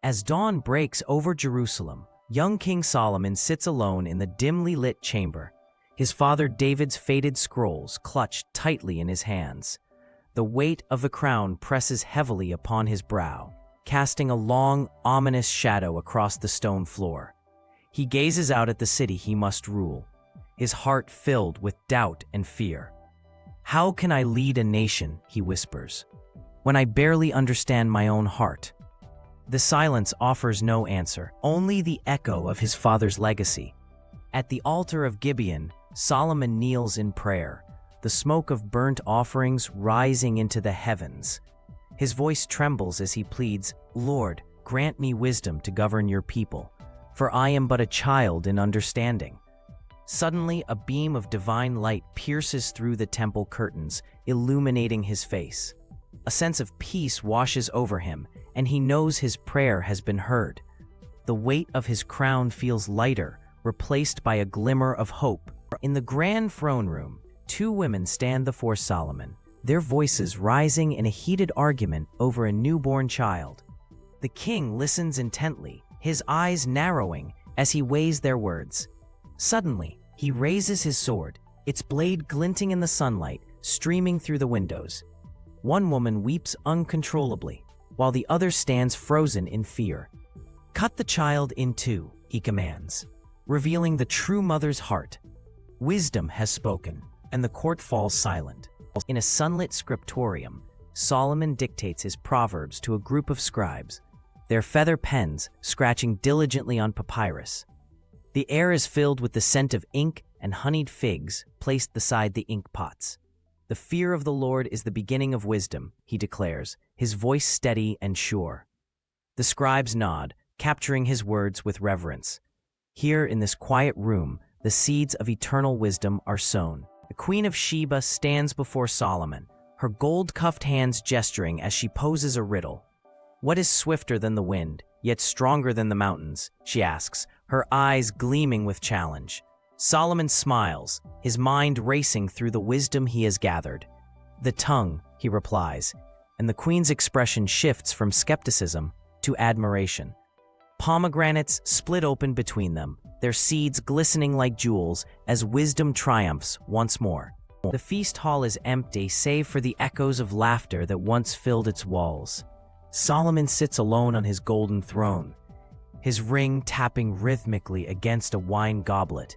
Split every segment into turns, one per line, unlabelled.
As dawn breaks over Jerusalem, young King Solomon sits alone in the dimly lit chamber, his father David's faded scrolls clutched tightly in his hands. The weight of the crown presses heavily upon his brow, casting a long, ominous shadow across the stone floor. He gazes out at the city he must rule, his heart filled with doubt and fear. "How can I lead a nation," he whispers, "when I barely understand my own heart?" The silence offers no answer, only the echo of his father's legacy. At the altar of Gibeon, Solomon kneels in prayer, the smoke of burnt offerings rising into the heavens. His voice trembles as he pleads, "Lord, grant me wisdom to govern your people, for I am but a child in understanding." Suddenly, a beam of divine light pierces through the temple curtains, illuminating his face. A sense of peace washes over him, and he knows his prayer has been heard. The weight of his crown feels lighter, replaced by a glimmer of hope. In the grand throne room, two women stand before Solomon, their voices rising in a heated argument over a newborn child. The king listens intently, his eyes narrowing as he weighs their words. Suddenly, he raises his sword, its blade glinting in the sunlight, streaming through the windows. One woman weeps uncontrollably, while the other stands frozen in fear. "Cut the child in two," he commands, revealing the true mother's heart. Wisdom has spoken, and the court falls silent. In a sunlit scriptorium, Solomon dictates his Proverbs to a group of scribes, their feather pens scratching diligently on papyrus. The air is filled with the scent of ink and honeyed figs placed beside the ink pots. "The fear of the Lord is the beginning of wisdom," he declares, his voice steady and sure. The scribes nod, capturing his words with reverence. Here in this quiet room, the seeds of eternal wisdom are sown. The Queen of Sheba stands before Solomon, her gold-cuffed hands gesturing as she poses a riddle. "What is swifter than the wind, yet stronger than the mountains?" she asks, her eyes gleaming with challenge. Solomon smiles, his mind racing through the wisdom he has gathered. "The tongue," he replies, and the queen's expression shifts from skepticism to admiration. Pomegranates split open between them, their seeds glistening like jewels as wisdom triumphs once more. The feast hall is empty save for the echoes of laughter that once filled its walls. Solomon sits alone on his golden throne, his ring tapping rhythmically against a wine goblet.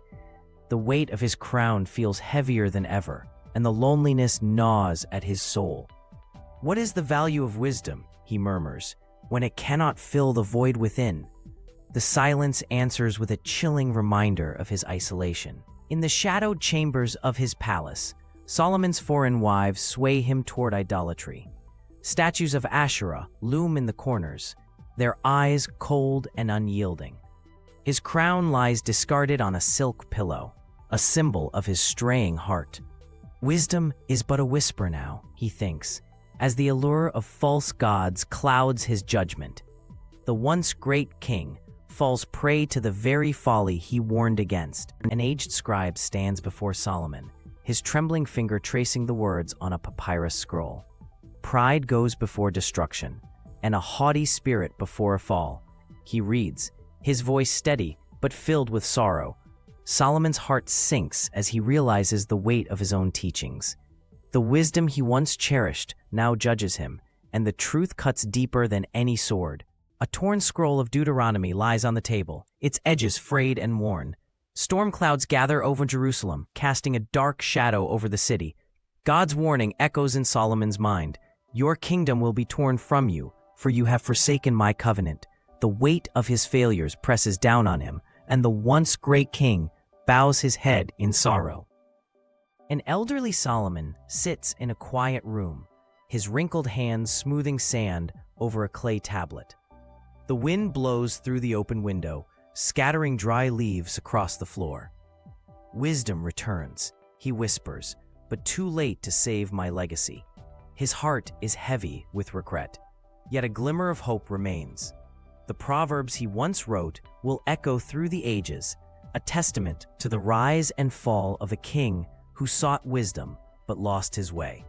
The weight of his crown feels heavier than ever, and the loneliness gnaws at his soul. "What is the value of wisdom," he murmurs, "when it cannot fill the void within?" The silence answers with a chilling reminder of his isolation. In the shadowed chambers of his palace, Solomon's foreign wives sway him toward idolatry. Statues of Asherah loom in the corners, their eyes cold and unyielding. His crown lies discarded on a silk pillow, a symbol of his straying heart. Wisdom is but a whisper now, he thinks, as the allure of false gods clouds his judgment. The once great king falls prey to the very folly he warned against. An aged scribe stands before Solomon, his trembling finger tracing the words on a papyrus scroll. "Pride goes before destruction, and a haughty spirit before a fall," he reads, his voice steady but filled with sorrow. Solomon's heart sinks as he realizes the weight of his own teachings. The wisdom he once cherished now judges him, and the truth cuts deeper than any sword. A torn scroll of Deuteronomy lies on the table, its edges frayed and worn. Storm clouds gather over Jerusalem, casting a dark shadow over the city. God's warning echoes in Solomon's mind. "Your kingdom will be torn from you, for you have forsaken my covenant." The weight of his failures presses down on him, and the once great king bows his head in sorrow. An elderly Solomon sits in a quiet room, his wrinkled hands smoothing sand over a clay tablet. The wind blows through the open window, scattering dry leaves across the floor. "Wisdom returns," he whispers, "but too late to save my legacy." His heart is heavy with regret, yet a glimmer of hope remains. The Proverbs he once wrote will echo through the ages, a testament to the rise and fall of a king who sought wisdom but lost his way.